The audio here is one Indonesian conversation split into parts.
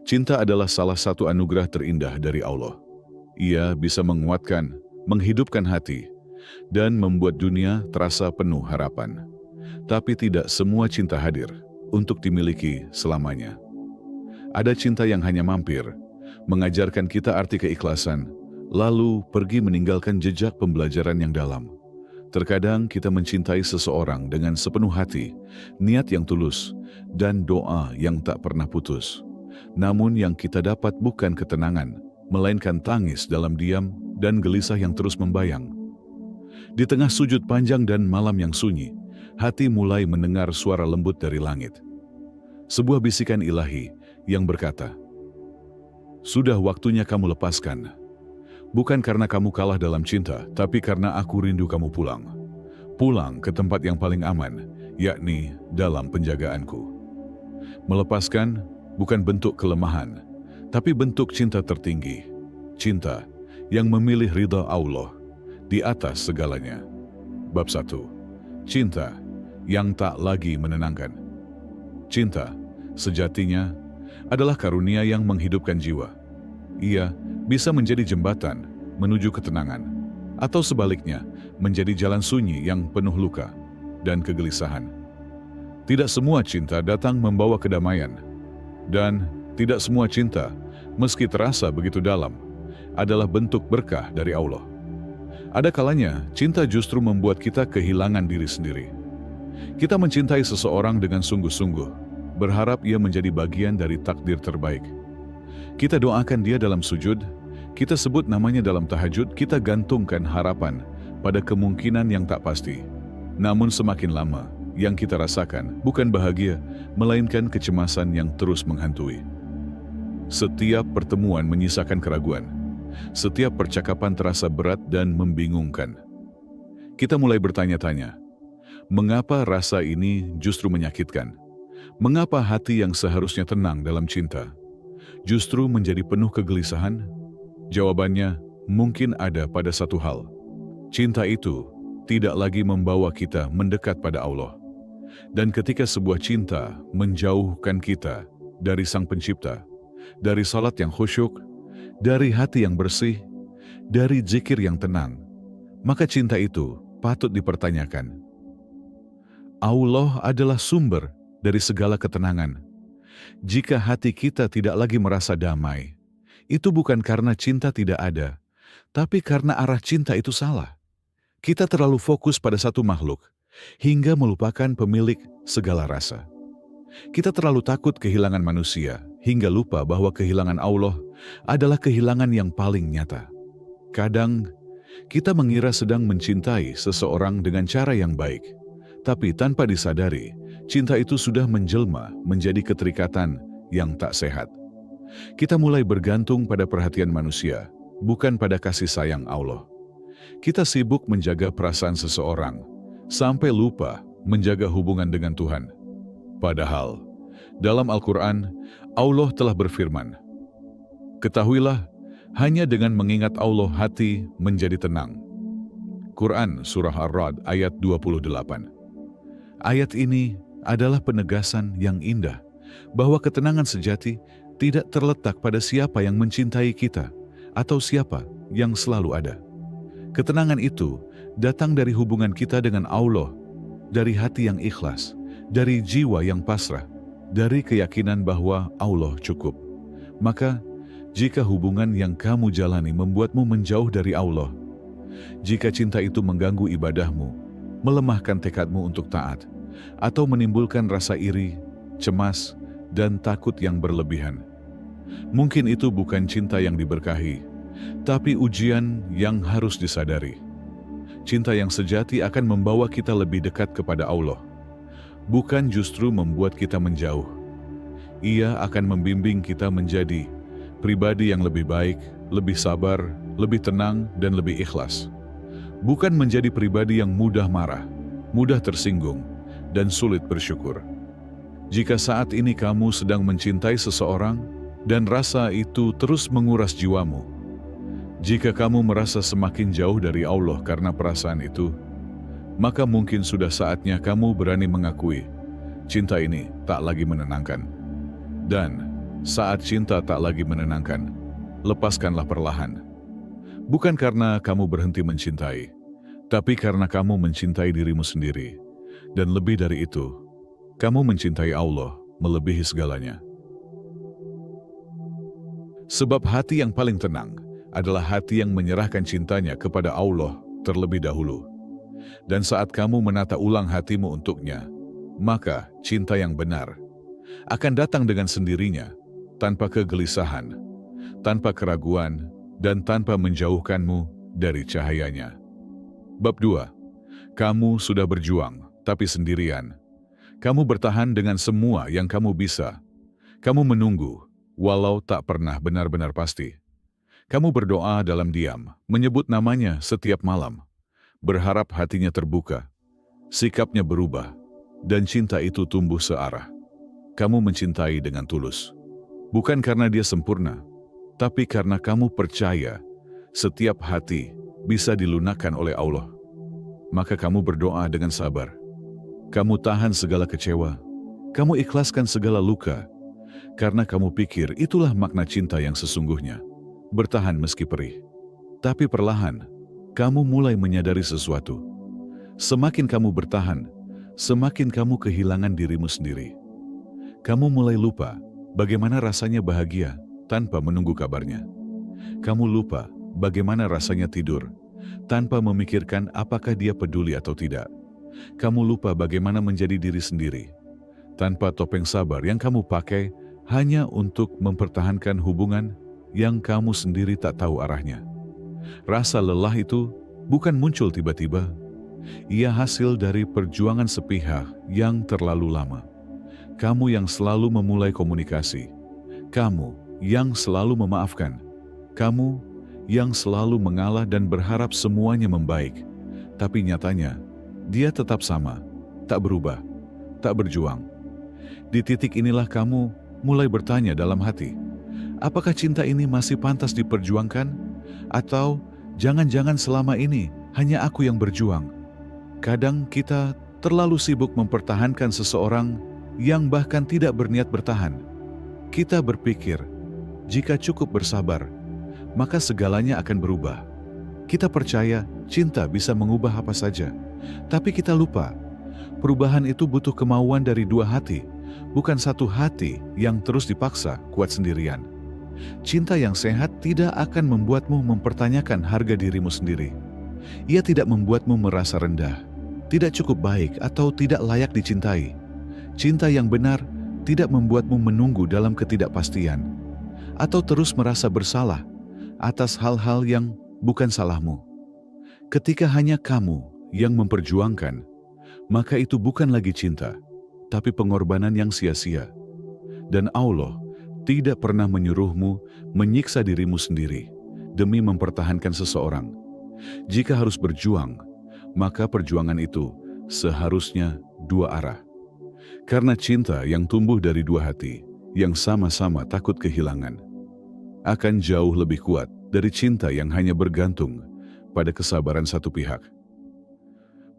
Cinta adalah salah satu anugerah terindah dari Allah. Ia bisa menguatkan, menghidupkan hati, dan membuat dunia terasa penuh harapan. Tapi tidak semua cinta hadir untuk dimiliki selamanya. Ada cinta yang hanya mampir, mengajarkan kita arti keikhlasan, lalu pergi meninggalkan jejak pembelajaran yang dalam. Terkadang kita mencintai seseorang dengan sepenuh hati, niat yang tulus, dan doa yang tak pernah putus. Namun yang kita dapat bukan ketenangan, melainkan tangis dalam diam dan gelisah yang terus membayang. Di tengah sujud panjang dan malam yang sunyi, hati mulai mendengar suara lembut dari langit. Sebuah bisikan ilahi yang berkata, "Sudah waktunya kamu lepaskan. Bukan karena kamu kalah dalam cinta, tapi karena aku rindu kamu pulang. Pulang ke tempat yang paling aman, yakni dalam penjagaanku." Melepaskan bukan bentuk kelemahan, tapi bentuk cinta tertinggi. Cinta yang memilih ridha Allah di atas segalanya. Bab 1. Cinta yang tak lagi menenangkan. Cinta sejatinya adalah karunia yang menghidupkan jiwa. Ia bisa menjadi jembatan menuju ketenangan, atau sebaliknya menjadi jalan sunyi yang penuh luka dan kegelisahan. Tidak semua cinta datang membawa kedamaian, dan tidak semua cinta, meski terasa begitu dalam, adalah bentuk berkah dari Allah. Ada kalanya cinta justru membuat kita kehilangan diri sendiri. Kita mencintai seseorang dengan sungguh-sungguh, berharap ia menjadi bagian dari takdir terbaik. Kita doakan dia dalam sujud, kita sebut namanya dalam tahajud, kita gantungkan harapan pada kemungkinan yang tak pasti. Namun semakin lama, yang kita rasakan bukan bahagia, melainkan kecemasan yang terus menghantui. Setiap pertemuan menyisakan keraguan. Setiap percakapan terasa berat dan membingungkan. Kita mulai bertanya-tanya, mengapa rasa ini justru menyakitkan? Mengapa hati yang seharusnya tenang dalam cinta justru menjadi penuh kegelisahan? Jawabannya mungkin ada pada satu hal. Cinta itu tidak lagi membawa kita mendekat pada Allah. Dan ketika sebuah cinta menjauhkan kita dari Sang Pencipta, dari salat yang khusyuk, dari hati yang bersih, dari zikir yang tenang, maka cinta itu patut dipertanyakan. Allah adalah sumber dari segala ketenangan. Jika hati kita tidak lagi merasa damai, itu bukan karena cinta tidak ada, tapi karena arah cinta itu salah. Kita terlalu fokus pada satu makhluk, hingga melupakan pemilik segala rasa. Kita terlalu takut kehilangan manusia, hingga lupa bahwa kehilangan Allah adalah kehilangan yang paling nyata. Kadang, kita mengira sedang mencintai seseorang dengan cara yang baik, tapi tanpa disadari, cinta itu sudah menjelma menjadi keterikatan yang tak sehat. Kita mulai bergantung pada perhatian manusia, bukan pada kasih sayang Allah. Kita sibuk menjaga perasaan seseorang, sampai lupa menjaga hubungan dengan Tuhan. Padahal, dalam Al-Quran, Allah telah berfirman, "Ketahuilah, hanya dengan mengingat Allah hati menjadi tenang." Quran Surah Ar-Ra'd ayat 28. Ayat ini adalah penegasan yang indah bahwa ketenangan sejati tidak terletak pada siapa yang mencintai kita atau siapa yang selalu ada. Ketenangan itu datang dari hubungan kita dengan Allah, dari hati yang ikhlas, dari jiwa yang pasrah, dari keyakinan bahwa Allah cukup. Maka, jika hubungan yang kamu jalani membuatmu menjauh dari Allah, jika cinta itu mengganggu ibadahmu, melemahkan tekadmu untuk taat, atau menimbulkan rasa iri, cemas, dan takut yang berlebihan, mungkin itu bukan cinta yang diberkahi, tapi ujian yang harus disadari. Cinta yang sejati akan membawa kita lebih dekat kepada Allah, bukan justru membuat kita menjauh. Ia akan membimbing kita menjadi pribadi yang lebih baik, lebih sabar, lebih tenang, dan lebih ikhlas. Bukan menjadi pribadi yang mudah marah, mudah tersinggung, dan sulit bersyukur. Jika saat ini kamu sedang mencintai seseorang, dan rasa itu terus menguras jiwamu, jika kamu merasa semakin jauh dari Allah karena perasaan itu, maka mungkin sudah saatnya kamu berani mengakui, cinta ini tak lagi menenangkan. Dan Saat cinta tak lagi menenangkan, lepaskanlah perlahan. Bukan karena kamu berhenti mencintai, tapi karena kamu mencintai dirimu sendiri. Dan lebih dari itu, kamu mencintai Allah melebihi segalanya. Sebab hati yang paling tenang adalah hati yang menyerahkan cintanya kepada Allah terlebih dahulu. Dan saat kamu menata ulang hatimu untuknya, maka cinta yang benar akan datang dengan sendirinya, tanpa kegelisahan, tanpa keraguan, dan tanpa menjauhkanmu dari cahayanya. Bab 2. Kamu sudah berjuang, tapi sendirian. Kamu bertahan dengan semua yang kamu bisa. Kamu menunggu, walau tak pernah benar-benar pasti. Kamu berdoa dalam diam, menyebut namanya setiap malam, berharap hatinya terbuka, sikapnya berubah, dan cinta itu tumbuh searah. Kamu mencintai dengan tulus. Bukan karena dia sempurna, tapi karena kamu percaya setiap hati bisa dilunakkan oleh Allah. Maka kamu berdoa dengan sabar. Kamu tahan segala kecewa. Kamu ikhlaskan segala luka. Karena kamu pikir itulah makna cinta yang sesungguhnya. Bertahan meski perih. Tapi perlahan, kamu mulai menyadari sesuatu. Semakin kamu bertahan, semakin kamu kehilangan dirimu sendiri. Kamu mulai lupa bagaimana rasanya bahagia tanpa menunggu kabarnya. Kamu lupa bagaimana rasanya tidur tanpa memikirkan apakah dia peduli atau tidak. Kamu lupa bagaimana menjadi diri sendiri tanpa topeng sabar yang kamu pakai hanya untuk mempertahankan hubungan yang kamu sendiri tak tahu arahnya. Rasa lelah itu bukan muncul tiba-tiba. Ia hasil dari perjuangan sepihak yang terlalu lama. Kamu yang selalu memulai komunikasi. Kamu yang selalu memaafkan. Kamu yang selalu mengalah dan berharap semuanya membaik. Tapi nyatanya, dia tetap sama, tak berubah, tak berjuang. Di titik inilah kamu mulai bertanya dalam hati, apakah cinta ini masih pantas diperjuangkan? Atau jangan-jangan selama ini hanya aku yang berjuang? Kadang kita terlalu sibuk mempertahankan seseorang yang bahkan tidak berniat bertahan. Kita berpikir, jika cukup bersabar, maka segalanya akan berubah. Kita percaya cinta bisa mengubah apa saja, tapi kita lupa, perubahan itu butuh kemauan dari dua hati, bukan satu hati yang terus dipaksa kuat sendirian. Cinta yang sehat tidak akan membuatmu mempertanyakan harga dirimu sendiri. Ia tidak membuatmu merasa rendah, tidak cukup baik, atau tidak layak dicintai. Cinta yang benar tidak membuatmu menunggu dalam ketidakpastian, atau terus merasa bersalah atas hal-hal yang bukan salahmu. Ketika hanya kamu yang memperjuangkan, maka itu bukan lagi cinta, tapi pengorbanan yang sia-sia. Dan Allah tidak pernah menyuruhmu menyiksa dirimu sendiri demi mempertahankan seseorang. Jika harus berjuang, maka perjuangan itu seharusnya dua arah. Karena cinta yang tumbuh dari dua hati yang sama-sama takut kehilangan akan jauh lebih kuat dari cinta yang hanya bergantung pada kesabaran satu pihak.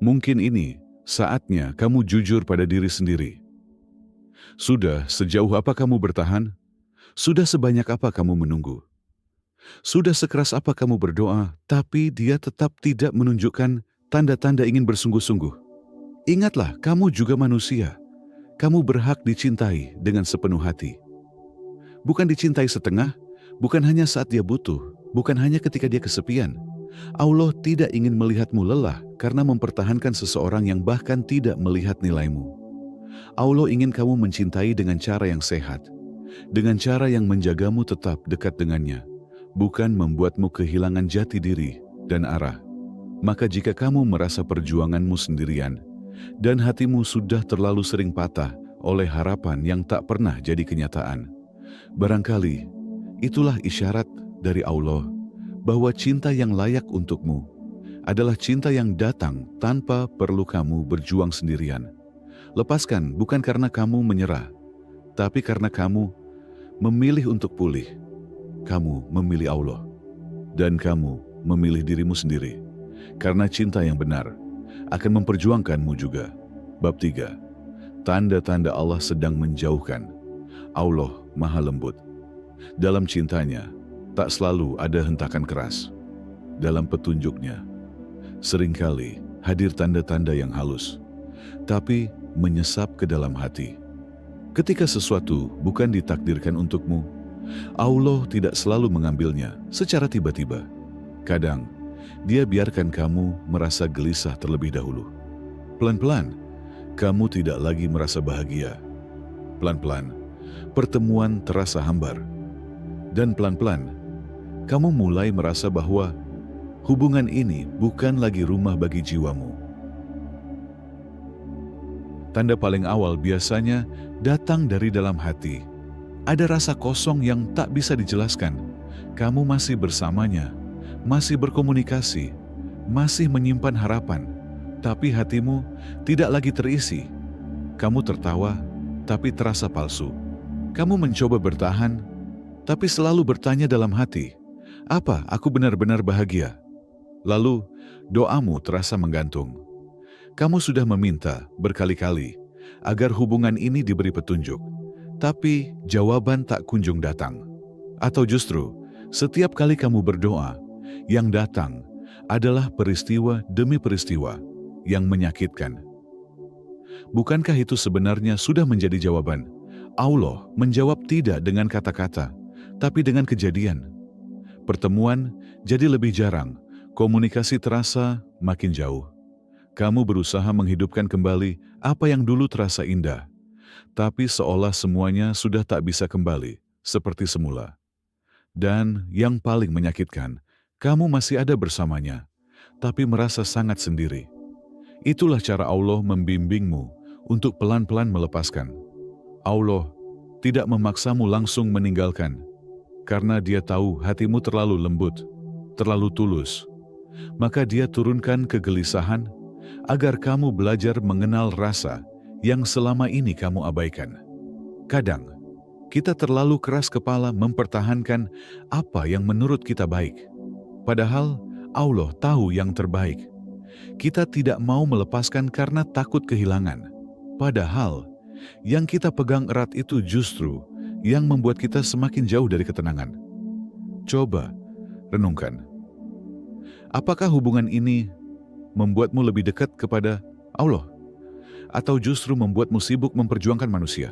Mungkin ini saatnya kamu jujur pada diri sendiri. Sudah sejauh apa kamu bertahan? Sudah sebanyak apa kamu menunggu? Sudah sekeras apa kamu berdoa, tapi dia tetap tidak menunjukkan tanda-tanda ingin bersungguh-sungguh? Ingatlah, kamu juga manusia. Kamu berhak dicintai dengan sepenuh hati. Bukan dicintai setengah, bukan hanya saat dia butuh, bukan hanya ketika dia kesepian. Allah tidak ingin melihatmu lelah karena mempertahankan seseorang yang bahkan tidak melihat nilaimu. Allah ingin kamu mencintai dengan cara yang sehat, dengan cara yang menjagamu tetap dekat dengannya, bukan membuatmu kehilangan jati diri dan arah. Maka jika kamu merasa perjuanganmu sendirian, dan hatimu sudah terlalu sering patah oleh harapan yang tak pernah jadi kenyataan, barangkali itulah isyarat dari Allah bahwa cinta yang layak untukmu adalah cinta yang datang tanpa perlu kamu berjuang sendirian. Lepaskan bukan karena kamu menyerah, tapi karena kamu memilih untuk pulih. Kamu memilih Allah, dan kamu memilih dirimu sendiri. Karena cinta yang benar akan memperjuangkanmu juga. Bab 3. Tanda-tanda Allah sedang menjauhkan. Allah maha lembut. Dalam cintanya, tak selalu ada hentakan keras. Dalam petunjuknya, seringkali hadir tanda-tanda yang halus, tapi menyesap ke dalam hati. Ketika sesuatu bukan ditakdirkan untukmu, Allah tidak selalu mengambilnya secara tiba-tiba. Kadang, Dia biarkan kamu merasa gelisah terlebih dahulu. Pelan-pelan, kamu tidak lagi merasa bahagia. Pelan-pelan, pertemuan terasa hambar. Dan pelan-pelan, kamu mulai merasa bahwa hubungan ini bukan lagi rumah bagi jiwamu. Tanda paling awal biasanya datang dari dalam hati. Ada rasa kosong yang tak bisa dijelaskan. Kamu masih bersamanya, masih berkomunikasi, masih menyimpan harapan, tapi hatimu tidak lagi terisi. Kamu tertawa, tapi terasa palsu. Kamu mencoba bertahan, tapi selalu bertanya dalam hati, apa aku benar-benar bahagia? Lalu, doamu terasa menggantung. Kamu sudah meminta berkali-kali agar hubungan ini diberi petunjuk, tapi jawaban tak kunjung datang. Atau justru, setiap kali kamu berdoa, yang datang adalah peristiwa demi peristiwa yang menyakitkan. Bukankah itu sebenarnya sudah menjadi jawaban? Allah menjawab tidak dengan kata-kata, tapi dengan kejadian. Pertemuan jadi lebih jarang, komunikasi terasa makin jauh. Kamu berusaha menghidupkan kembali apa yang dulu terasa indah, tapi seolah semuanya sudah tak bisa kembali seperti semula. Dan yang paling menyakitkan, kamu masih ada bersamanya, tapi merasa sangat sendiri. Itulah cara Allah membimbingmu untuk pelan-pelan melepaskan. Allah tidak memaksamu langsung meninggalkan, karena Dia tahu hatimu terlalu lembut, terlalu tulus. Maka Dia turunkan kegelisahan agar kamu belajar mengenal rasa yang selama ini kamu abaikan. Kadang, kita terlalu keras kepala mempertahankan apa yang menurut kita baik. Padahal Allah tahu yang terbaik. Kita tidak mau melepaskan karena takut kehilangan. Padahal yang kita pegang erat itu justru yang membuat kita semakin jauh dari ketenangan. Coba renungkan. Apakah hubungan ini membuatmu lebih dekat kepada Allah? Atau justru membuatmu sibuk memperjuangkan manusia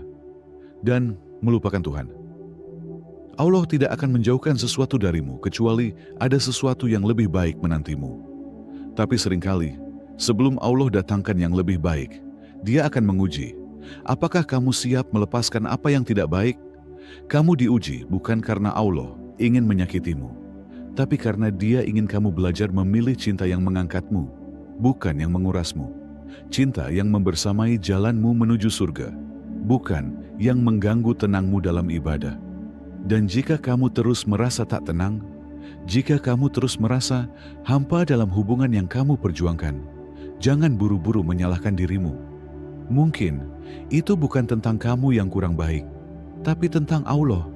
dan melupakan Tuhan? Allah tidak akan menjauhkan sesuatu darimu kecuali ada sesuatu yang lebih baik menantimu. Tapi seringkali, sebelum Allah datangkan yang lebih baik, Dia akan menguji. Apakah kamu siap melepaskan apa yang tidak baik? Kamu diuji bukan karena Allah ingin menyakitimu, tapi karena Dia ingin kamu belajar memilih cinta yang mengangkatmu, bukan yang mengurasmu. Cinta yang membersamai jalanmu menuju surga, bukan yang mengganggu tenangmu dalam ibadah. Dan jika kamu terus merasa tak tenang, jika kamu terus merasa hampa dalam hubungan yang kamu perjuangkan, jangan buru-buru menyalahkan dirimu. Mungkin itu bukan tentang kamu yang kurang baik, tapi tentang Allah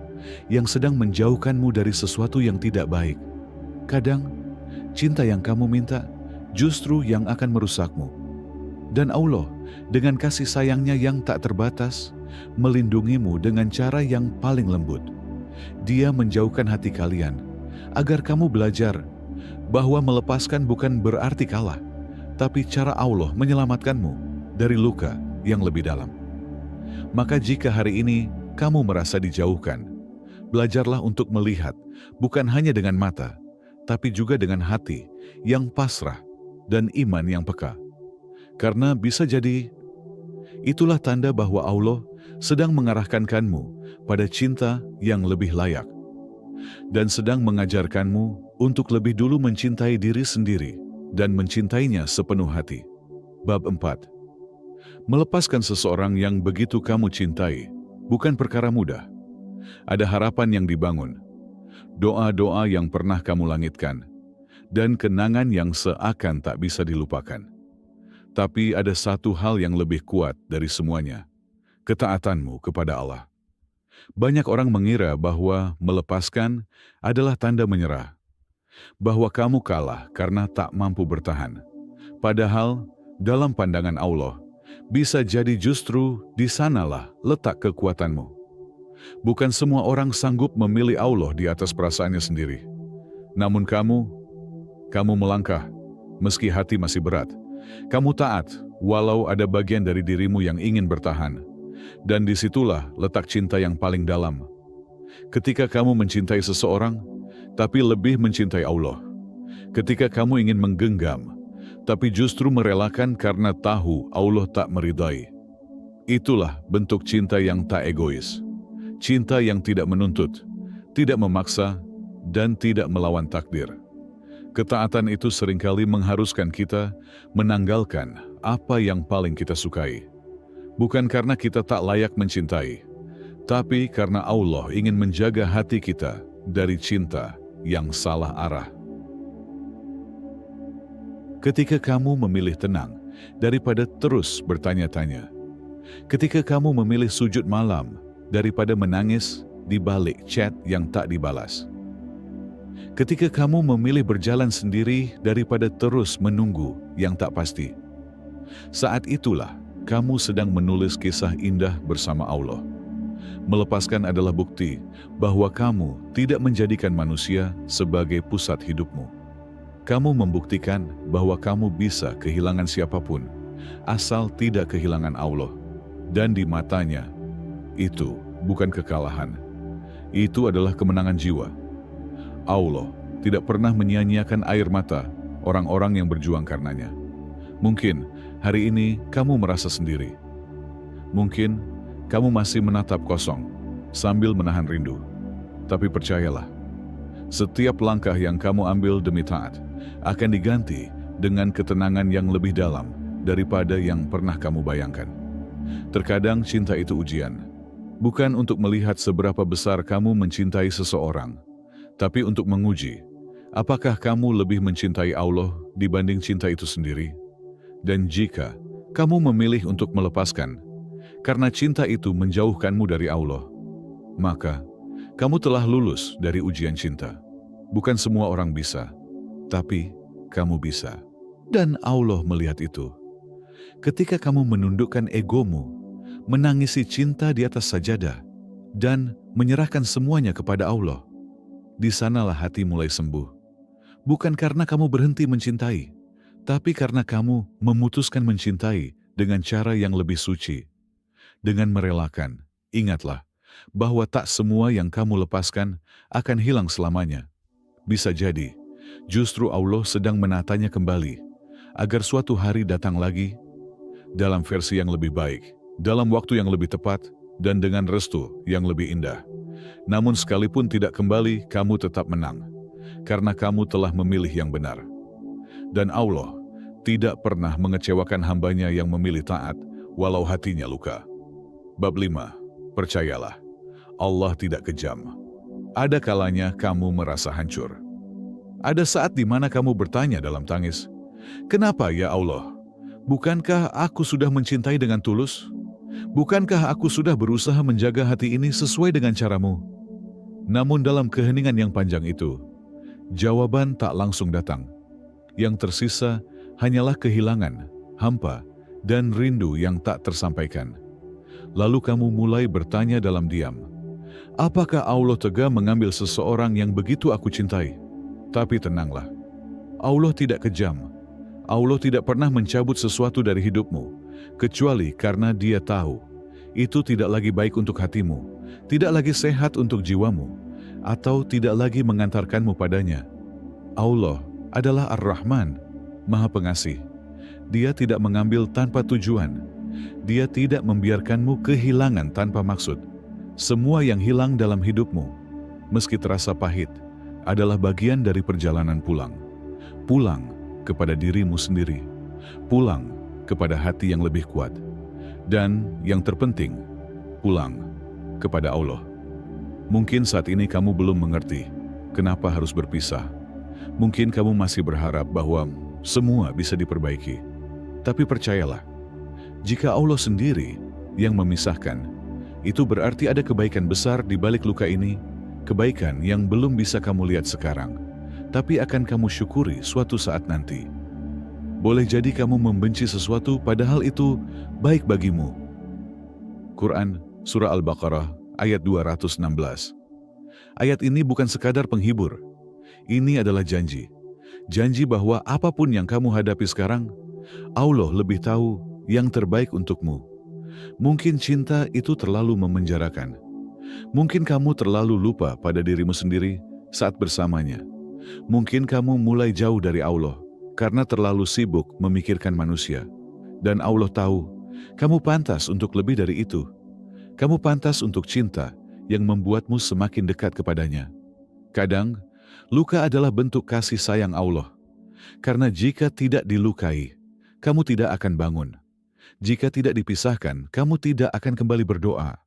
yang sedang menjauhkanmu dari sesuatu yang tidak baik. Kadang, cinta yang kamu minta justru yang akan merusakmu. Dan Allah, dengan kasih sayangnya yang tak terbatas, melindungimu dengan cara yang paling lembut. Dia menjauhkan hati kalian, agar kamu belajar bahwa melepaskan bukan berarti kalah, tapi cara Allah menyelamatkanmu dari luka yang lebih dalam. Maka jika hari ini kamu merasa dijauhkan, belajarlah untuk melihat bukan hanya dengan mata, tapi juga dengan hati yang pasrah dan iman yang peka. Karena bisa jadi, itulah tanda bahwa Allah sedang mengarahkanmu pada cinta yang lebih layak, dan sedang mengajarkanmu untuk lebih dulu mencintai diri sendiri dan mencintainya sepenuh hati. Bab 4. Melepaskan seseorang yang begitu kamu cintai bukan perkara mudah. Ada harapan yang dibangun, doa-doa yang pernah kamu langitkan, dan kenangan yang seakan tak bisa dilupakan. Tapi ada satu hal yang lebih kuat dari semuanya, ketaatanmu kepada Allah. Banyak orang mengira bahwa melepaskan adalah tanda menyerah, bahwa kamu kalah karena tak mampu bertahan. Padahal, dalam pandangan Allah, bisa jadi justru di sanalah letak kekuatanmu. Bukan semua orang sanggup memilih Allah di atas perasaannya sendiri. Namun kamu melangkah, meski hati masih berat. Kamu taat, walau ada bagian dari dirimu yang ingin bertahan. Dan disitulah letak cinta yang paling dalam. Ketika kamu mencintai seseorang, tapi lebih mencintai Allah. Ketika kamu ingin menggenggam, tapi justru merelakan karena tahu Allah tak meridai. Itulah bentuk cinta yang tak egois. Cinta yang tidak menuntut, tidak memaksa, dan tidak melawan takdir. Ketaatan itu seringkali mengharuskan kita menanggalkan apa yang paling kita sukai. Bukan karena kita tak layak mencintai, tapi karena Allah ingin menjaga hati kita dari cinta yang salah arah. Ketika kamu memilih tenang daripada terus bertanya-tanya, ketika kamu memilih sujud malam daripada menangis di balik chat yang tak dibalas, ketika kamu memilih berjalan sendiri daripada terus menunggu yang tak pasti, saat itulah kamu sedang menulis kisah indah bersama Allah. Melepaskan adalah bukti bahwa kamu tidak menjadikan manusia sebagai pusat hidupmu. Kamu membuktikan bahwa kamu bisa kehilangan siapapun, asal tidak kehilangan Allah. Dan di matanya, itu bukan kekalahan. Itu adalah kemenangan jiwa. Allah tidak pernah menyia-nyiakan air mata orang-orang yang berjuang karenanya. Mungkin hari ini kamu merasa sendiri. Mungkin kamu masih menatap kosong sambil menahan rindu. Tapi percayalah, setiap langkah yang kamu ambil demi taat akan diganti dengan ketenangan yang lebih dalam daripada yang pernah kamu bayangkan. Terkadang cinta itu ujian, bukan untuk melihat seberapa besar kamu mencintai seseorang, tapi untuk menguji apakah kamu lebih mencintai Allah dibanding cinta itu sendiri. Dan jika kamu memilih untuk melepaskan karena cinta itu menjauhkanmu dari Allah, maka kamu telah lulus dari ujian cinta. Bukan semua orang bisa, tapi kamu bisa. Dan Allah melihat itu. Ketika kamu menundukkan egomu, menangisi cinta di atas sajadah, dan menyerahkan semuanya kepada Allah, di sanalah hati mulai sembuh. Bukan karena kamu berhenti mencintai, tapi karena kamu memutuskan mencintai dengan cara yang lebih suci. Dengan merelakan, ingatlah bahwa tak semua yang kamu lepaskan akan hilang selamanya. Bisa jadi, justru Allah sedang menatanya kembali, agar suatu hari datang lagi, dalam versi yang lebih baik, dalam waktu yang lebih tepat, dan dengan restu yang lebih indah. Namun sekalipun tidak kembali, kamu tetap menang, karena kamu telah memilih yang benar. Dan Allah tidak pernah mengecewakan hambanya yang memilih taat, walau hatinya luka. Bab 5. Percayalah, Allah tidak kejam. Ada kalanya kamu merasa hancur. Ada saat di mana kamu bertanya dalam tangis, "Kenapa ya Allah? Bukankah aku sudah mencintai dengan tulus? Bukankah aku sudah berusaha menjaga hati ini sesuai dengan caramu?" Namun dalam keheningan yang panjang itu, jawaban tak langsung datang. Yang tersisa hanyalah kehilangan, hampa, dan rindu yang tak tersampaikan. Lalu kamu mulai bertanya dalam diam, apakah Allah tega mengambil seseorang yang begitu aku cintai? Tapi tenanglah, Allah tidak kejam. Allah tidak pernah mencabut sesuatu dari hidupmu, kecuali karena Dia tahu itu tidak lagi baik untuk hatimu, tidak lagi sehat untuk jiwamu, atau tidak lagi mengantarkanmu padanya. Allah adalah Ar-Rahman, Maha Pengasih. Dia tidak mengambil tanpa tujuan. Dia tidak membiarkanmu kehilangan tanpa maksud. Semua yang hilang dalam hidupmu, meski terasa pahit, adalah bagian dari perjalanan pulang. Pulang kepada dirimu sendiri. Pulang kepada hati yang lebih kuat. Dan yang terpenting, pulang kepada Allah. Mungkin saat ini kamu belum mengerti kenapa harus berpisah. Mungkin kamu masih berharap bahwa semua bisa diperbaiki. Tapi percayalah, jika Allah sendiri yang memisahkan, itu berarti ada kebaikan besar di balik luka ini, kebaikan yang belum bisa kamu lihat sekarang, tapi akan kamu syukuri suatu saat nanti. Boleh jadi kamu membenci sesuatu padahal itu baik bagimu. Quran Surah Al-Baqarah ayat 216. Ayat ini bukan sekadar penghibur. Ini adalah janji. Janji bahwa apapun yang kamu hadapi sekarang, Allah lebih tahu yang terbaik untukmu. Mungkin cinta itu terlalu memenjarakan. Mungkin kamu terlalu lupa pada dirimu sendiri saat bersamanya. Mungkin kamu mulai jauh dari Allah karena terlalu sibuk memikirkan manusia. Dan Allah tahu, kamu pantas untuk lebih dari itu. Kamu pantas untuk cinta yang membuatmu semakin dekat kepadanya. Kadang, luka adalah bentuk kasih sayang Allah. Karena jika tidak dilukai, kamu tidak akan bangun. Jika tidak dipisahkan, kamu tidak akan kembali berdoa.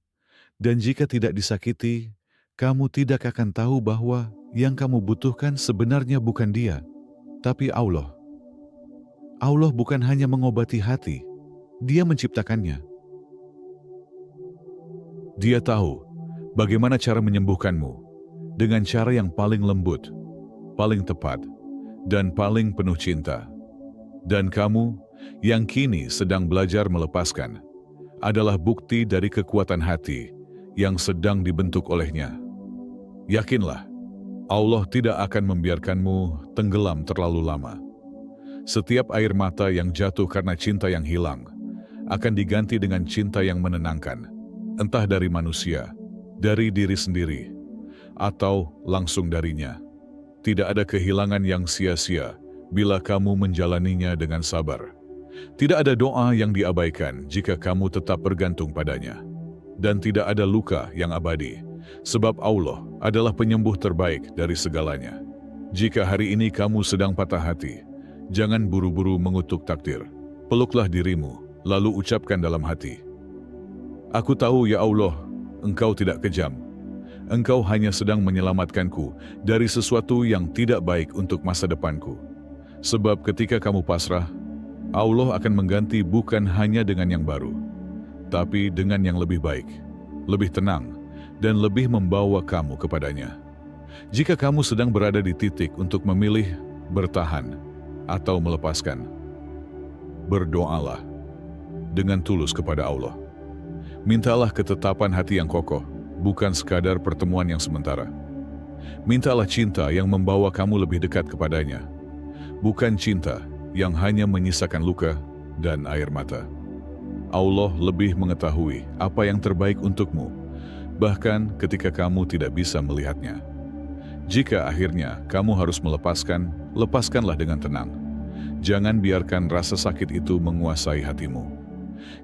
Dan jika tidak disakiti, kamu tidak akan tahu bahwa yang kamu butuhkan sebenarnya bukan Dia, tapi Allah. Allah bukan hanya mengobati hati, Dia menciptakannya. Dia tahu bagaimana cara menyembuhkanmu dengan cara yang paling lembut, paling tepat, dan paling penuh cinta. Dan kamu yang kini sedang belajar melepaskan adalah bukti dari kekuatan hati yang sedang dibentuk olehnya. Yakinlah, Allah tidak akan membiarkanmu tenggelam terlalu lama. Setiap air mata yang jatuh karena cinta yang hilang akan diganti dengan cinta yang menenangkan, entah dari manusia, dari diri sendiri, atau langsung darinya. Tidak ada kehilangan yang sia-sia bila kamu menjalaninya dengan sabar. Tidak ada doa yang diabaikan jika kamu tetap bergantung padanya. Dan tidak ada luka yang abadi, sebab Allah adalah penyembuh terbaik dari segalanya. Jika hari ini kamu sedang patah hati, jangan buru-buru mengutuk takdir. Peluklah dirimu, lalu ucapkan dalam hati, "Aku tahu ya Allah, Engkau tidak kejam. Engkau hanya sedang menyelamatkanku dari sesuatu yang tidak baik untuk masa depanku. Sebab ketika kamu pasrah, Allah akan mengganti bukan hanya dengan yang baru, tapi dengan yang lebih baik, lebih tenang, dan lebih membawa kamu kepadanya." Jika kamu sedang berada di titik untuk memilih bertahan atau melepaskan, berdoalah dengan tulus kepada Allah. Mintalah ketetapan hati yang kokoh, bukan sekadar pertemuan yang sementara. Mintalah cinta yang membawa kamu lebih dekat kepadanya, bukan cinta yang hanya menyisakan luka dan air mata. Allah lebih mengetahui apa yang terbaik untukmu, bahkan ketika kamu tidak bisa melihatnya. Jika akhirnya kamu harus melepaskan, lepaskanlah dengan tenang. Jangan biarkan rasa sakit itu menguasai hatimu.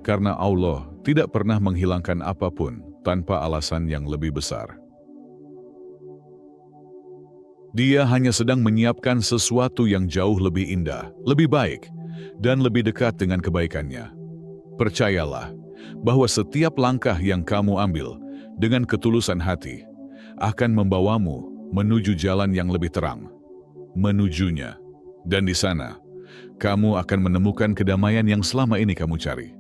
Karena Allah tidak pernah menghilangkan apapun tanpa alasan yang lebih besar. Dia hanya sedang menyiapkan sesuatu yang jauh lebih indah, lebih baik, dan lebih dekat dengan kebaikannya. Percayalah bahwa setiap langkah yang kamu ambil dengan ketulusan hati akan membawamu menuju jalan yang lebih terang. Menujunya, dan di sana kamu akan menemukan kedamaian yang selama ini kamu cari.